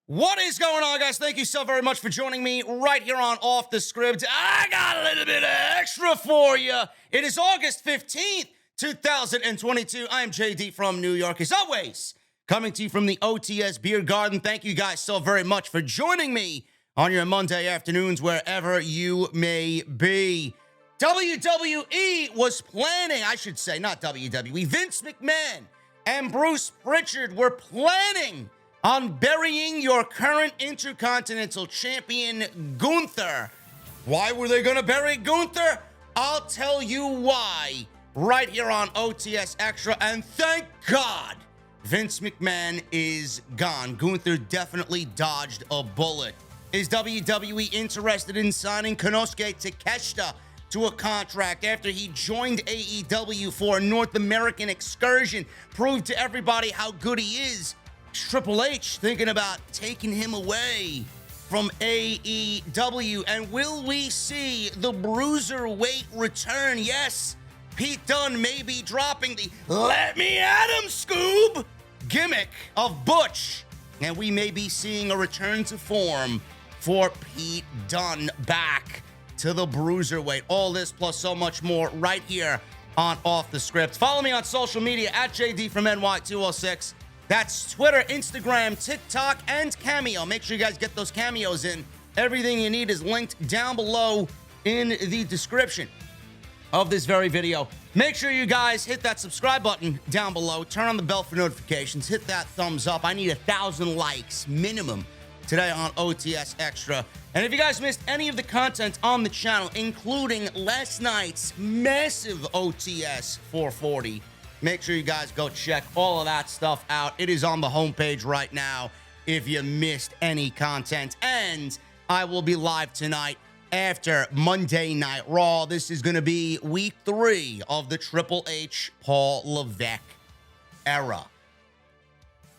What is going on, guys? Thank you so very much for joining me right here on Off the Script. I got a little bit of extra for you. It is August 15th, 2022. I'm JD from New York, as always, coming to you from the OTS Beer Garden. Thank you guys so very much for joining me on your Monday afternoons, wherever you may be. WWE was planning, I should say, not WWE, Vince McMahon and Bruce Prichard were planning on burying your current Intercontinental Champion, Gunther. Why were they going to bury Gunther? I'll tell you why right here on OTS Extra. And thank God Vince McMahon is gone. Gunther definitely dodged a bullet. Is WWE interested in signing Konosuke Takeshita to a contract after he joined AEW for a North American excursion? Proved to everybody how good he is. Triple H thinking about taking him away from AEW. And will we see the Bruiserweight return? Yes, Pete Dunne may be dropping the "let me at him, Scoob" gimmick of Butch. And we may be seeing a return to form for Pete Dunne back to the Bruiserweight. All this plus so much more right here on Off the Script. Follow me on social media at JDfromNY206. That's Twitter, Instagram, TikTok, and Cameo. Make sure you guys get those cameos in. Everything you need is linked down below in the description of this very video. Make sure you guys hit that subscribe button down below. Turn on the bell for notifications. Hit that thumbs up. I need 1,000 likes minimum today on OTS Extra. And if you guys missed any of the content on the channel, including last night's massive OTS 440, make sure you guys go check all of that stuff out. It is on the homepage right now if you missed any content. And I will be live tonight after Monday Night Raw. This is going to be week 3 of the Triple H Paul Levesque era.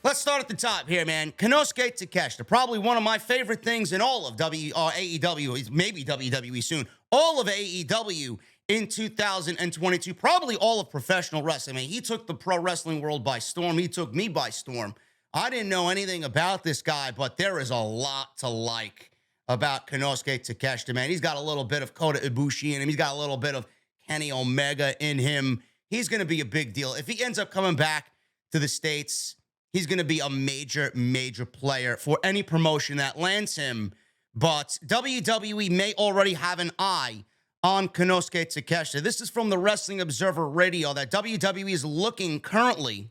Let's start at the top here, man. Konosuke Takeshita, probably one of my favorite things in all of AEW, maybe WWE soon, all of AEW in 2022, probably all of professional wrestling. I mean, he took the pro wrestling world by storm. He took me by storm. I didn't know anything about this guy, but there is a lot to like about Konosuke Takeshita, man. He's got a little bit of Kota Ibushi in him. He's got a little bit of Kenny Omega in him. He's going to be a big deal. If he ends up coming back to the States, he's going to be a major, major player for any promotion that lands him. But WWE may already have an eye on Konosuke Takeshita. This is from the Wrestling Observer Radio that WWE is looking currently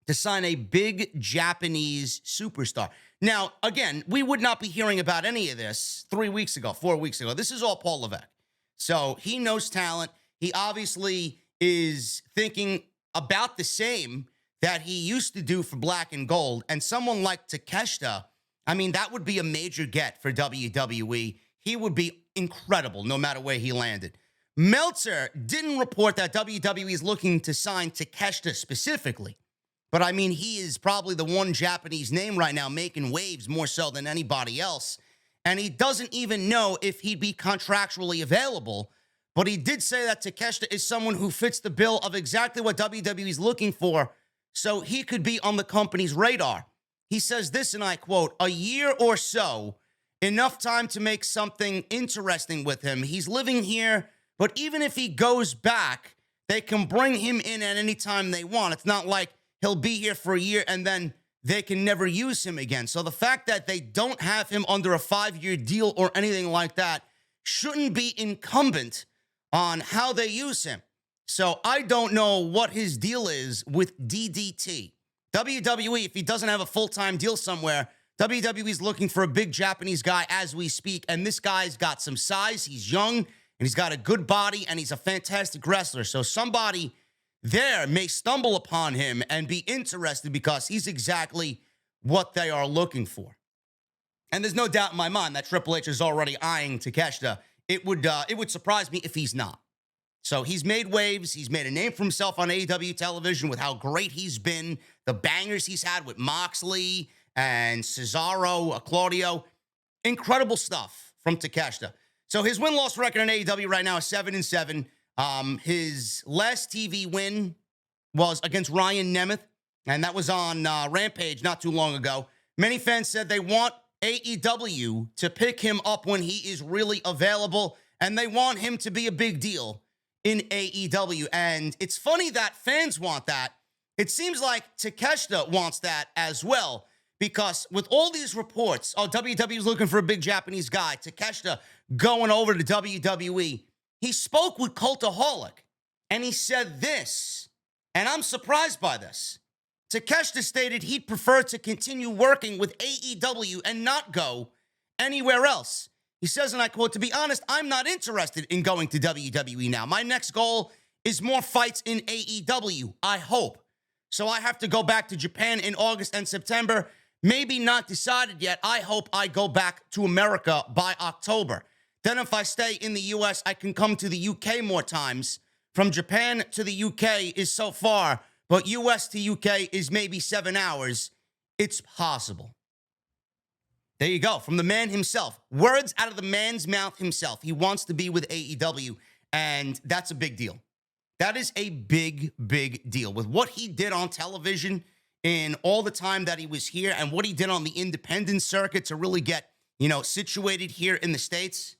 to sign a big Japanese superstar. Now, again, we would not be hearing about any of this 3 weeks ago, 4 weeks ago. This is all Paul Levesque. So he knows talent. He obviously is thinking about the same that he used to do for Black and Gold. And someone like Takeshita, I mean, that would be a major get for WWE. He would be incredible no matter where he landed. Meltzer didn't report that WWE is looking to sign Takeshita specifically. But I mean, he is probably the one Japanese name right now making waves more so than anybody else. And he doesn't even know if he'd be contractually available. But he did say that Takeshita is someone who fits the bill of exactly what WWE is looking for, so he could be on the company's radar. He says this, and I quote, "A year or so, enough time to make something interesting with him. He's living here, but even if he goes back, they can bring him in at any time they want. It's not like he'll be here for a year and then they can never use him again." So the fact that they don't have him under a 5-year deal or anything like that shouldn't be incumbent on how they use him. So I don't know what his deal is with DDT. WWE, if he doesn't have a full-time deal somewhere, WWE is looking for a big Japanese guy as we speak, and this guy's got some size, he's young, and he's got a good body, and he's a fantastic wrestler. So somebody there may stumble upon him and be interested because he's exactly what they are looking for. And there's no doubt in my mind that Triple H is already eyeing Takeshita. It would surprise me if he's not. So he's made waves. He's made a name for himself on AEW television with how great he's been, the bangers he's had with Moxley and Cesaro, Claudio. Incredible stuff from Takeshita. So his win-loss record in AEW right now is 7-7. His last TV win was against Ryan Nemeth, and that was on Rampage not too long ago. Many fans said they want AEW to pick him up when he is really available, and they want him to be a big deal in AEW. And it's funny that fans want that. It seems like Takeshita wants that as well, because with all these reports, WWE is looking for a big Japanese guy, Takeshita going over to WWE, he spoke with Cultaholic, and he said this, and I'm surprised by this. Takeshita stated he'd prefer to continue working with AEW and not go anywhere else. He says, and I quote, "To be honest, I'm not interested in going to WWE now. My next goal is more fights in AEW, I hope. So I have to go back to Japan in August and September. Maybe not decided yet. I hope I go back to America by October. Then if I stay in the US, I can come to the UK more times. From Japan to the UK is so far, but US to UK is maybe 7 hours. It's possible." There you go. From the man himself. Words out of the man's mouth himself. He wants to be with AEW, and that's a big deal. That is a big, big deal. With what he did on television in all the time that he was here and what he did on the independent circuit to really get, situated here in the States.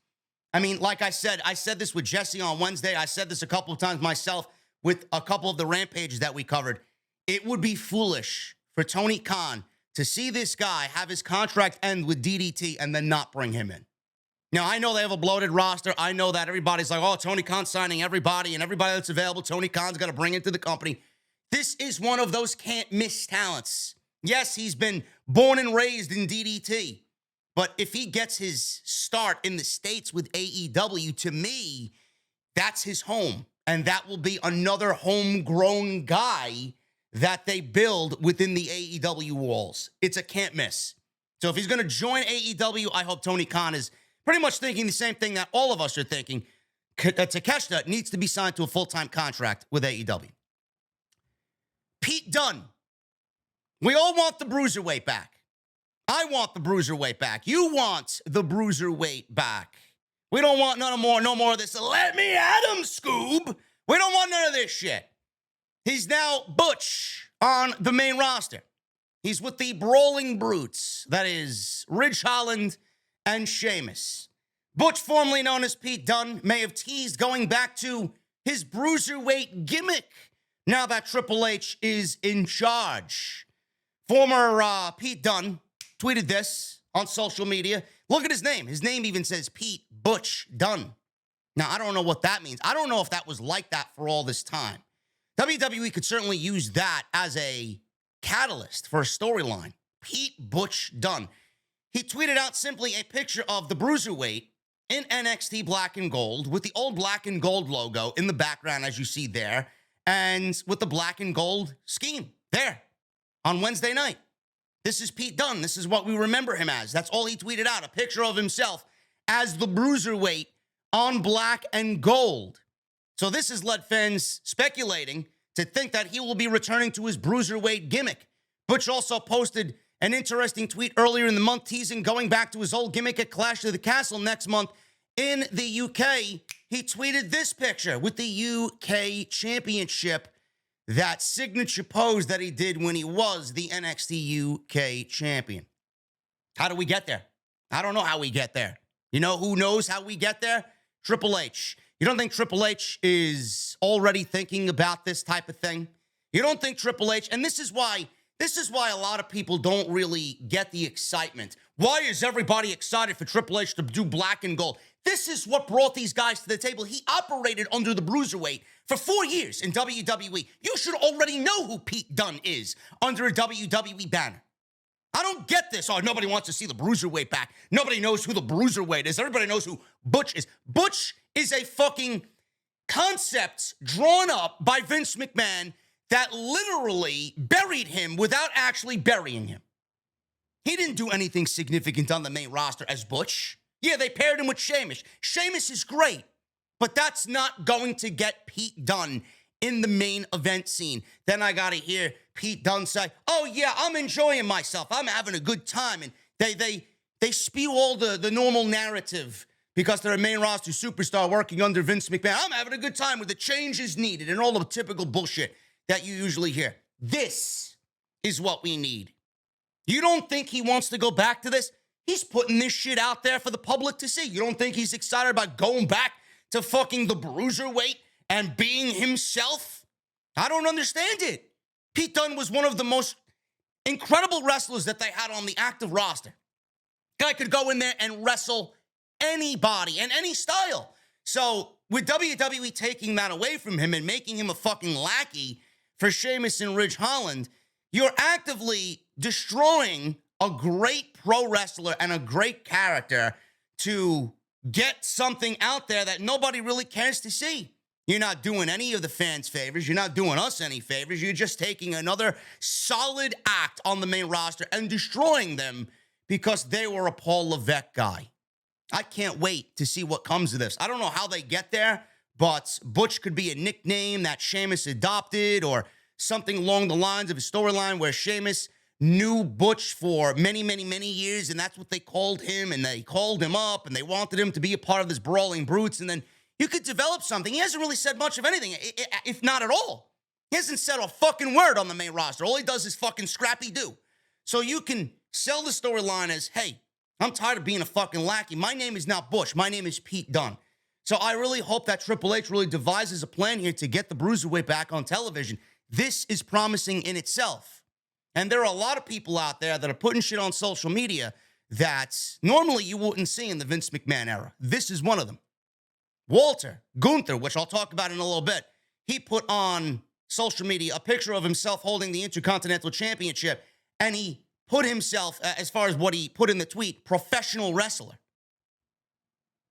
I mean, like I said this with Jesse on Wednesday. I said this a couple of times myself with a couple of the rampages that we covered. It would be foolish for Tony Khan to see this guy have his contract end with DDT and then not bring him in. Now, I know they have a bloated roster. I know that everybody's like, oh, Tony Khan's signing everybody, and everybody that's available, Tony Khan's got to bring into the company. This is one of those can't-miss talents. Yes, he's been born and raised in DDT, but if he gets his start in the States with AEW, to me, that's his home, and that will be another homegrown guy that they build within the AEW walls. It's a can't-miss. So if he's going to join AEW, I hope Tony Khan is pretty much thinking the same thing that all of us are thinking. Takeshita needs to be signed to a full-time contract with AEW. Pete Dunne. We all want the Bruiserweight back. I want the Bruiserweight back. You want the Bruiserweight back. We don't want no more of this. Let me at him, Scoob. We don't want none of this shit. He's now Butch on the main roster. He's with the Brawling Brutes. That is Ridge Holland and Sheamus. Butch, formerly known as Pete Dunne, may have teased going back to his Bruiserweight gimmick now that Triple H is in charge. Former Pete Dunne tweeted this on social media. Look at his name. His name even says Pete Butch Dunne. Now, I don't know what that means. I don't know if that was like that for all this time. WWE could certainly use that as a catalyst for a storyline. Pete Butch Dunne. He tweeted out simply a picture of the Bruiserweight in NXT Black and Gold with the old Black and Gold logo in the background, as you see there, and with the Black and Gold scheme there on Wednesday night. This is Pete Dunne. This is what we remember him as. That's all he tweeted out, a picture of himself as the Bruiserweight on Black and Gold. So this has led fans speculating to think that he will be returning to his Bruiserweight gimmick. Butch also posted an interesting tweet earlier in the month teasing going back to his old gimmick at Clash of the Castle next month in the UK. He tweeted this picture with the UK Championship, that signature pose that he did when he was the NXT UK Champion. How do we get there? I don't know how we get there. You know who knows how we get there? Triple H. You don't think Triple H is already thinking about this type of thing? You don't think Triple H, and this is why a lot of people don't really get the excitement. Why is everybody excited for Triple H to do Black and Gold? This is what brought these guys to the table. He operated under the Bruiserweight for 4 years in WWE. You should already know who Pete Dunne is under a WWE banner. I don't get this. Oh, nobody wants to see the Bruiserweight back. Nobody knows who the Bruiserweight is. Everybody knows who Butch is. Butch is a fucking concept drawn up by Vince McMahon that literally buried him without actually burying him. He didn't do anything significant on the main roster as Butch. Yeah, they paired him with Sheamus. Sheamus is great, but that's not going to get Pete Dunne in the main event scene. Then I got to hear Pete Dunne say, oh, yeah, I'm enjoying myself. I'm having a good time. And they spew all the normal narrative because they're a main roster superstar working under Vince McMahon. I'm having a good time with the changes needed and all the typical bullshit that you usually hear. This is what we need. You don't think he wants to go back to this? He's putting this shit out there for the public to see. You don't think he's excited about going back to fucking the Bruiserweight and being himself? I don't understand it. Pete Dunne was one of the most incredible wrestlers that they had on the active roster. Guy could go in there and wrestle anybody and any style. So with WWE taking that away from him and making him a fucking lackey for Sheamus and Ridge Holland, you're actively destroying a great pro wrestler and a great character to get something out there that nobody really cares to see. You're not doing any of the fans favors. You're not doing us any favors. You're just taking another solid act on the main roster and destroying them because they were a Paul Levesque guy. I can't wait to see what comes of this. I don't know how they get there, but Butch could be a nickname that Sheamus adopted or something along the lines of a storyline where Sheamus knew Butch for many, many, many years, and that's what they called him, and they called him up, and they wanted him to be a part of this Brawling Brutes, and then you could develop something. He hasn't really said much of anything, if not at all. He hasn't said a fucking word on the main roster. All he does is fucking scrappy do. So you can sell the storyline as, hey, I'm tired of being a fucking lackey. My name is not Butch. My name is Pete Dunne. So I really hope that Triple H really devises a plan here to get the Bruiserweight back on television. This is promising in itself. And there are a lot of people out there that are putting shit on social media that normally you wouldn't see in the Vince McMahon era. This is one of them. Walter, Gunther, which I'll talk about in a little bit, he put on social media a picture of himself holding the Intercontinental Championship, and he put himself, as far as what he put in the tweet, professional wrestler.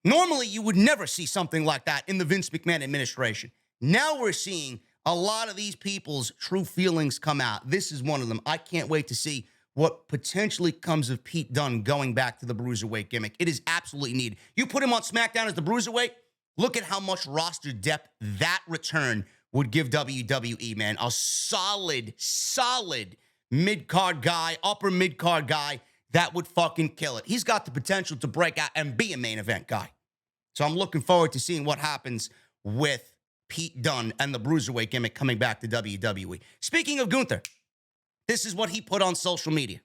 Normally, you would never see something like that in the Vince McMahon administration. Now we're seeing a lot of these people's true feelings come out. This is one of them. I can't wait to see what potentially comes of Pete Dunne going back to the Bruiserweight gimmick. It is absolutely needed. You put him on SmackDown as the Bruiserweight, look at how much roster depth that return would give WWE, man. A solid mid-card guy, upper mid-card guy that would fucking kill it. He's got the potential to break out and be a main event guy. So I'm looking forward to seeing what happens with Pete Dunne and the Bruiserweight gimmick coming back to WWE. Speaking of Gunther, this is what he put on social media.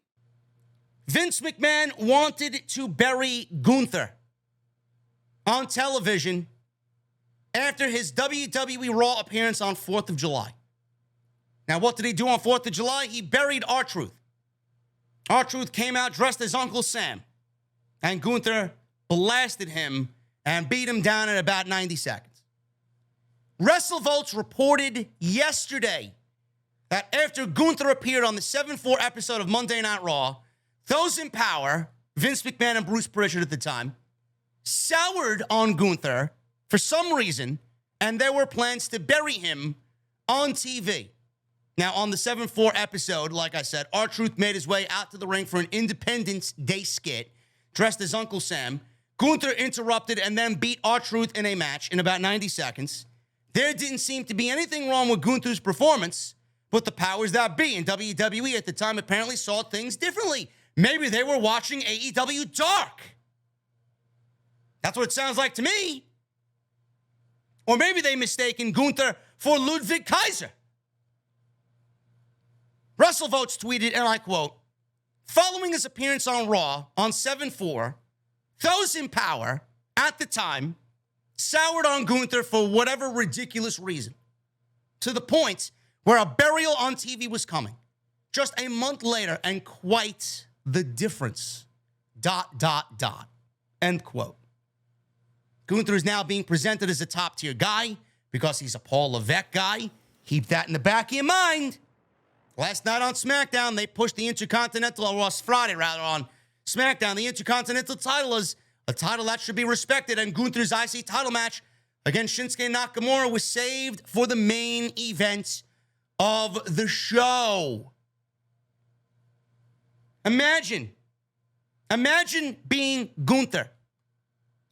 Vince McMahon wanted to bury Gunther on television after his WWE Raw appearance on 4th of July. Now, what did he do on 4th of July? He buried R-Truth. R-Truth came out dressed as Uncle Sam, and Gunther blasted him and beat him down in about 90 seconds. WrestleVotes reported yesterday that after Gunther appeared on the 7-4 episode of Monday Night Raw, those in power, Vince McMahon and Bruce Prichard at the time, soured on Gunther for some reason, and there were plans to bury him on TV. Now, on the 7-4 episode, like I said, R-Truth made his way out to the ring for an Independence Day skit, dressed as Uncle Sam. Gunther interrupted and then beat R-Truth in a match in about 90 seconds. There didn't seem to be anything wrong with Gunther's performance, but the powers that be in WWE at the time apparently saw things differently. Maybe they were watching AEW Dark. That's what it sounds like to me. Or maybe they mistaken Gunther for Ludwig Kaiser. WrestleVotes tweeted, and I quote, following his appearance on Raw on 7-4, those in power at the time soured on Gunther for whatever ridiculous reason, to the point where a burial on TV was coming just a month later, and quite the difference. ... End quote. Gunther is now being presented as a top-tier guy because he's a Paul Levesque guy. Keep that in the back of your mind. Last night on SmackDown, they pushed the Intercontinental, or Friday rather, on SmackDown, the Intercontinental title is a title that should be respected, and Gunther's IC title match against Shinsuke Nakamura was saved for the main event of the show. Imagine being Gunther,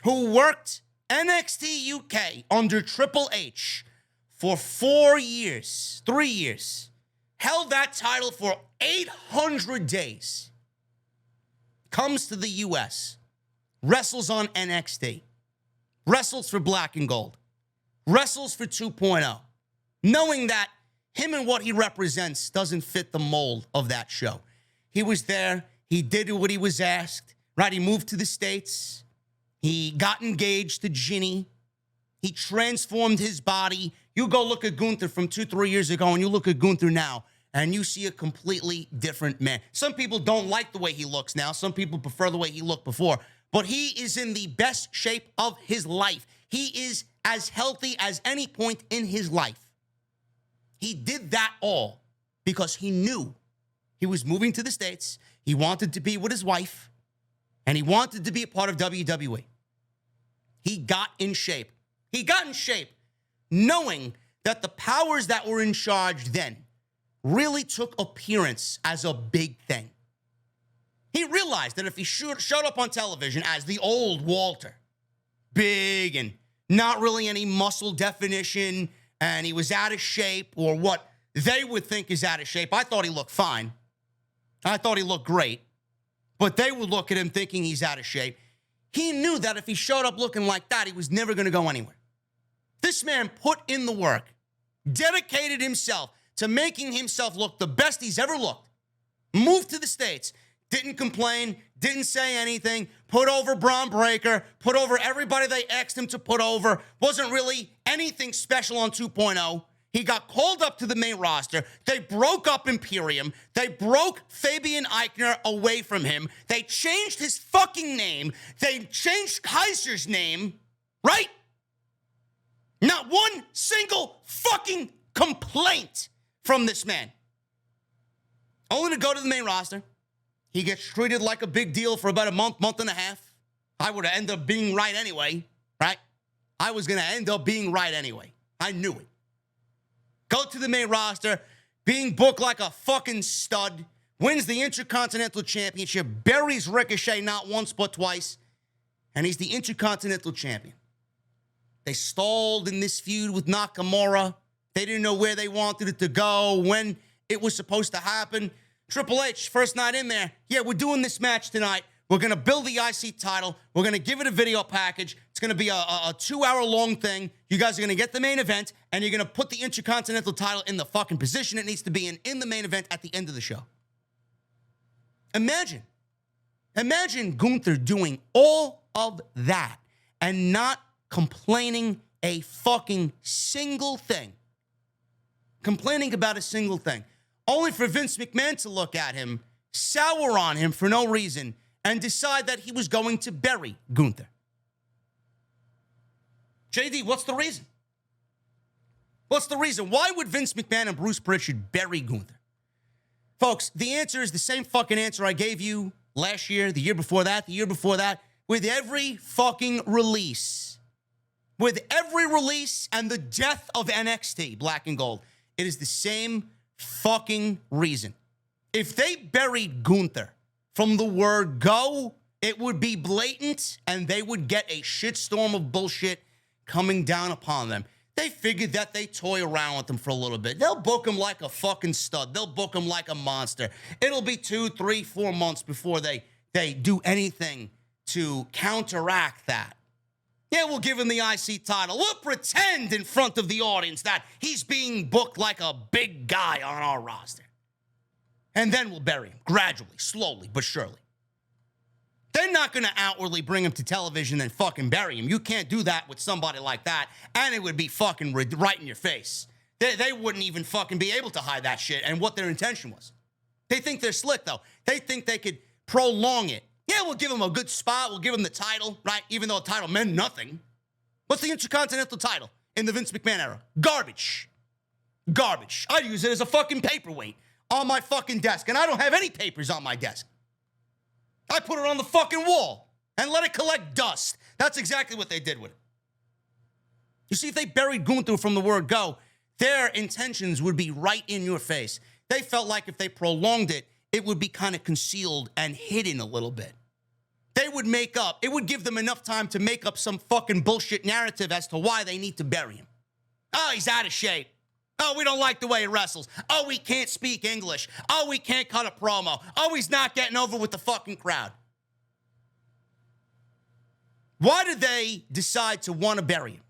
who worked NXT UK under Triple H for 3 years, held that title for 800 days, comes to the US, wrestles on NXT, wrestles for Black and Gold, wrestles for 2.0, knowing that him and what he represents doesn't fit the mold of that show. He was there. He did what he was asked, right? He moved to the States. He got engaged to Ginny. He transformed his body. You go look at Gunther from 2-3 years ago, and you look at Gunther now, and you see a completely different man. Some people don't like the way he looks now. Some people prefer the way he looked before. But he is in the best shape of his life. He is as healthy as any point in his life. He did that all because he knew he was moving to the States. He wanted to be with his wife, and he wanted to be a part of WWE. He got in shape. He got in shape knowing that the powers that were in charge then really took appearance as a big thing. He realized that if he showed up on television as the old Walter, big and not really any muscle definition, and he was out of shape, or what they would think is out of shape. I thought he looked fine. I thought he looked great. But they would look at him thinking he's out of shape. He knew that if he showed up looking like that, he was never going to go anywhere. This man put in the work, dedicated himself to making himself look the best he's ever looked. Moved to the States, didn't complain, didn't say anything, put over Braun Breaker, put over everybody they asked him to put over. Wasn't really anything special on 2.0. He got called up to the main roster. They broke up Imperium. They broke Fabian Eichner away from him. They changed his fucking name. They changed Kaiser's name, right? Not one single fucking complaint from this man. Only to go to the main roster. He gets treated like a big deal for about a month and a half. I would have ended up being right anyway, right? I was going to end up being right anyway. I knew it. Go to the main roster, being booked like a fucking stud, wins the Intercontinental Championship, buries Ricochet not once but twice, and he's the Intercontinental Champion. They stalled in this feud with Nakamura. They didn't know where they wanted it to go, when it was supposed to happen. Triple H, first night in there, yeah, we're doing this match tonight. We're going to build the IC title. We're going to give it a video package. It's going to be a 2-hour-long thing. You guys are going to get the main event, and you're going to put the Intercontinental title in the fucking position it needs to be in the main event at the end of the show. Imagine Gunther doing all of that and not complaining a fucking single thing. Complaining about a single thing. Only for Vince McMahon to look at him, sour on him for no reason, and decide that he was going to bury Gunther. JD, what's the reason? What's the reason? Why would Vince McMahon and Bruce Prichard bury Gunther? Folks, the answer is the same fucking answer I gave you last year, the year before that, the year before that, with every fucking release. With every release and the death of NXT, Black and Gold, it is the same fucking reason. If they buried Gunther from the word go, it would be blatant, and they would get a shitstorm of bullshit coming down upon them. They figured that they toy around with him for a little bit. They'll book him like a fucking stud. They'll book him like a monster. It'll be 2, 3, 4 months before they do anything to counteract that. Yeah, we'll give him the IC title. We'll pretend in front of the audience that he's being booked like a big guy on our roster. And then we'll bury him gradually, slowly, but surely. They're not going to outwardly bring him to television and fucking bury him. You can't do that with somebody like that, and it would be fucking right in your face. They wouldn't even fucking be able to hide that shit and what their intention was. They think they're slick, though. They think they could prolong it. Yeah, we'll give him a good spot. We'll give him the title, right? Even though the title meant nothing. What's the Intercontinental title in the Vince McMahon era? Garbage. Garbage. I'd use it as a fucking paperweight on my fucking desk, and I don't have any papers on my desk. I put it on the fucking wall and let it collect dust. That's exactly what they did with it. You see, if they buried Gunther from the word go, their intentions would be right in your face. They felt like if they prolonged it, it would be kind of concealed and hidden a little bit. They would make up. It would give them enough time to make up some fucking bullshit narrative as to why they need to bury him. Oh, he's out of shape. Oh, we don't like the way he wrestles. Oh, we can't speak English. Oh, we can't cut a promo. Oh, he's not getting over with the fucking crowd. Why did they decide to want to bury him?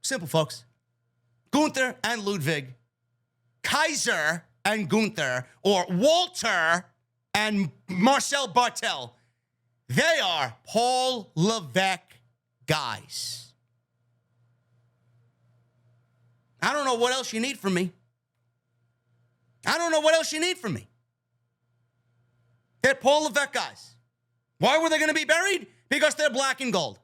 Simple, folks. Gunther and Ludwig, Kaiser and Gunther, or Walter and Marcel Bartel, they are Paul Levesque guys. I don't know what else you need from me. I don't know what else you need from me. They're Paul Levesque guys. Why were they going to be buried? Because they're black and gold.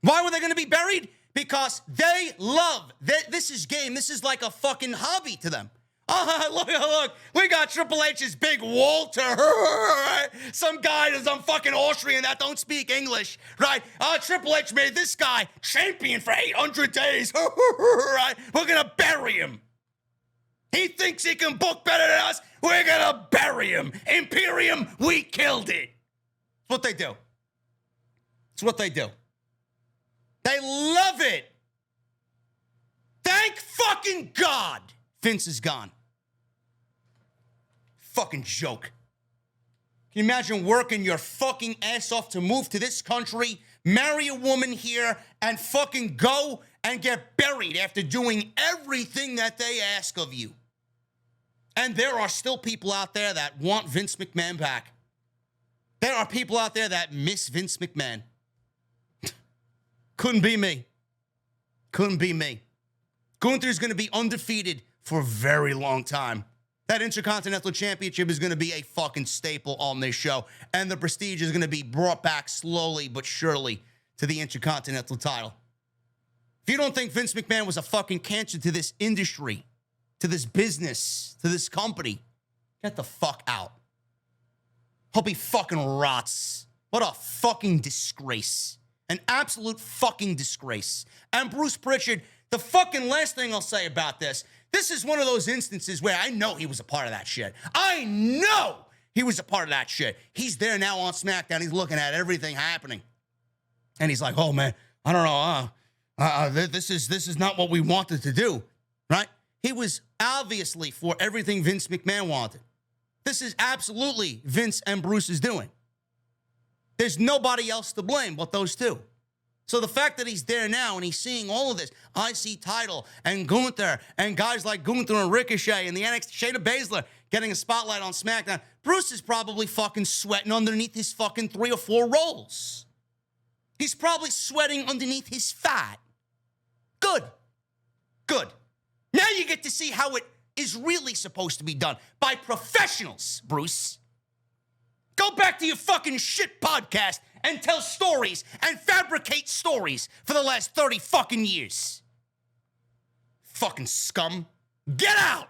Why were they going to be buried? Because they love. This is game. This is like a fucking hobby to them. Oh, look. We got Triple H's big Walter. Some guy, some fucking Austrian that don't speak English, right? Triple H made this guy champion for 800 days. Right? We're going to bury him. He thinks he can book better than us. We're going to bury him. Imperium, we killed it. It's what they do. It's what they do. They love it. Thank fucking God Vince is gone. Fucking joke. Can you imagine working your fucking ass off to move to this country, marry a woman here, and fucking go and get buried after doing everything that they ask of you? And there are still people out there that want Vince McMahon back. There are people out there that miss Vince McMahon. Couldn't be me. Couldn't be me. Gunther's going to be undefeated for a very long time. That Intercontinental Championship is going to be a fucking staple on this show. And the prestige is going to be brought back slowly but surely to the Intercontinental title. If you don't think Vince McMahon was a fucking cancer to this industry, to this business, to this company, get the fuck out. Hope he fucking rots. What a fucking disgrace. An absolute fucking disgrace. And Bruce Prichard, the fucking last thing I'll say about this is one of those instances where I know he was a part of that shit. I know he was a part of that shit. He's there now on SmackDown. He's looking at everything happening. And he's like, oh, man, I don't know. This is not what we wanted to do, right? He was obviously for everything Vince McMahon wanted. This is absolutely Vince and Bruce's doing. There's nobody else to blame but those two. So the fact that he's there now and he's seeing all of this IC title and Gunther and guys like Gunther and Ricochet and the NXT Shayna Baszler getting a spotlight on SmackDown, Bruce is probably fucking sweating underneath his fucking 3 or 4 rolls. He's probably sweating underneath his fat. Good. Good. Now you get to see how it is really supposed to be done by professionals, Bruce. Go back to your fucking shit podcast and tell stories and fabricate stories for the last 30 fucking years. Fucking scum. Get out!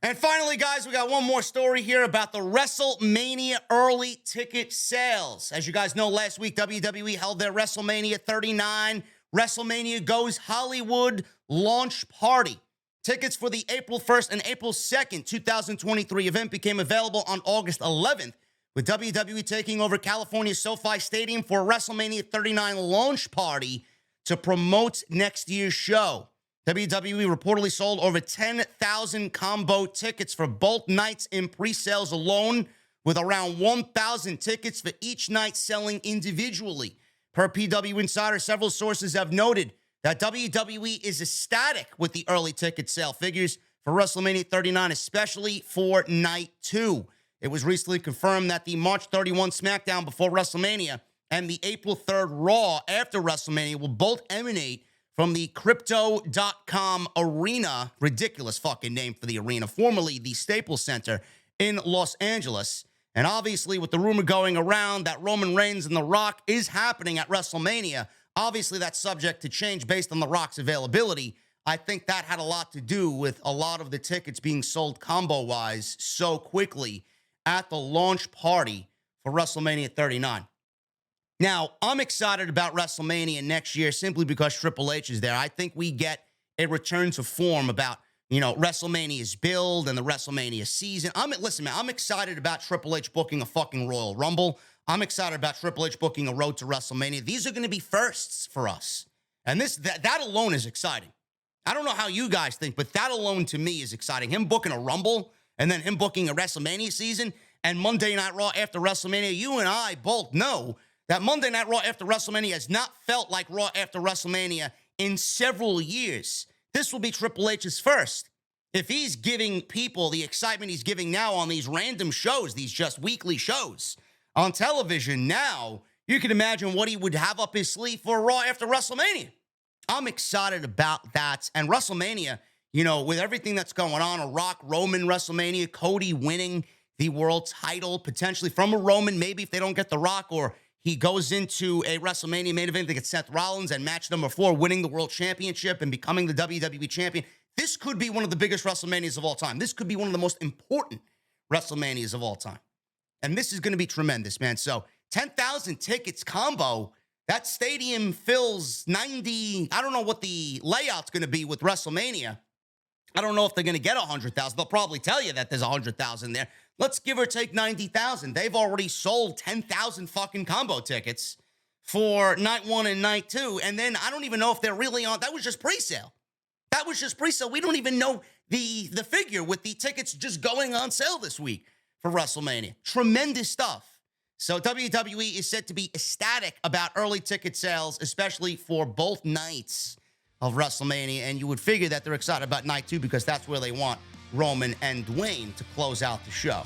And finally, guys, we got one more story here about the WrestleMania early ticket sales. As you guys know, last week, WWE held their WrestleMania 39 WrestleMania Goes Hollywood launch party. Tickets for the April 1st and April 2nd, 2023 event became available on August 11th, with WWE taking over California SoFi Stadium for a WrestleMania 39 launch party to promote next year's show. WWE reportedly sold over 10,000 combo tickets for both nights in pre-sales alone, with around 1,000 tickets for each night selling individually. Per PW Insider, several sources have noted that WWE is ecstatic with the early ticket sale figures for WrestleMania 39, especially for Night 2. It was recently confirmed that the March 31 SmackDown before WrestleMania and the April 3rd Raw after WrestleMania will both emanate from the Crypto.com Arena, ridiculous fucking name for the arena, formerly the Staples Center in Los Angeles. And obviously, with the rumor going around that Roman Reigns and The Rock is happening at WrestleMania, obviously that's subject to change based on The Rock's availability. I think that had a lot to do with a lot of the tickets being sold combo-wise so quickly at the launch party for WrestleMania 39. Now, I'm excited about WrestleMania next year simply because Triple H is there. I think we get a return to form about, WrestleMania's build and the WrestleMania season. Listen, man, I'm excited about Triple H booking a fucking Royal Rumble. I'm excited about Triple H booking a road to WrestleMania. These are going to be firsts for us. And that alone is exciting. I don't know how you guys think, but that alone to me is exciting. Him booking a Rumble and then him booking a WrestleMania season and Monday Night Raw after WrestleMania. You and I both know that Monday Night Raw after WrestleMania has not felt like Raw after WrestleMania in several years. This will be Triple H's first. If he's giving people the excitement he's giving now on these random shows, these just weekly shows on television now, you can imagine what he would have up his sleeve for Raw after WrestleMania. I'm excited about that. And WrestleMania, you know, with everything that's going on, a Rock Roman WrestleMania, Cody winning the world title, potentially from a Roman, maybe if they don't get The Rock, or he goes into a WrestleMania main event against Seth Rollins and match number 4, winning the world championship and becoming the WWE champion. This could be one of the biggest WrestleManias of all time. This could be one of the most important WrestleManias of all time. And this is going to be tremendous, man. So 10,000 tickets combo, that stadium fills 90. I don't know what the layout's going to be with WrestleMania. I don't know if they're going to get 100,000. They'll probably tell you that there's 100,000 there. Let's give or take 90,000. They've already sold 10,000 fucking combo tickets for night 1 and night 2. And then I don't even know if they're really on. That was just pre-sale. That was just pre-sale. We don't even know the figure with the tickets just going on sale this week for WrestleMania. Tremendous stuff. So WWE is said to be ecstatic about early ticket sales, especially for both nights of WrestleMania. And you would figure that they're excited about night 2 because that's where they want Roman and Dwayne to close out the show.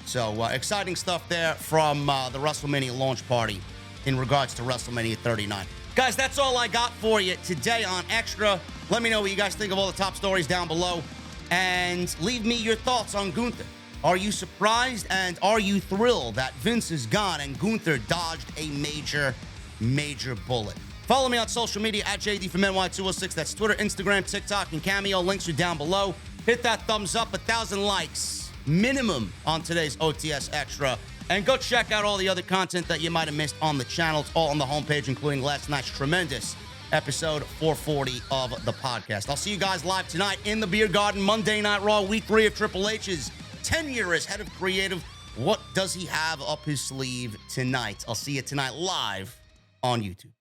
So exciting stuff there from the WrestleMania launch party in regards to WrestleMania 39. Guys, that's all I got for you today on Extra. Let me know what you guys think of all the top stories down below. And leave me your thoughts on Gunther. Are you surprised and are you thrilled that Vince is gone and Gunther dodged a major bullet? Follow me on social media at JDfromNY206. That's Twitter, Instagram, TikTok, and Cameo. Links are down below. Hit that thumbs up, 1,000 likes minimum on today's OTS Extra. And go check out all the other content that you might have missed on the channel. It's all on the homepage, including last night's tremendous episode 440 of the podcast. I'll see you guys live tonight in the Beer Garden, Monday Night Raw, Week 3 of Triple H's tenure as head of creative. What does he have up his sleeve tonight? I'll see you tonight live on YouTube.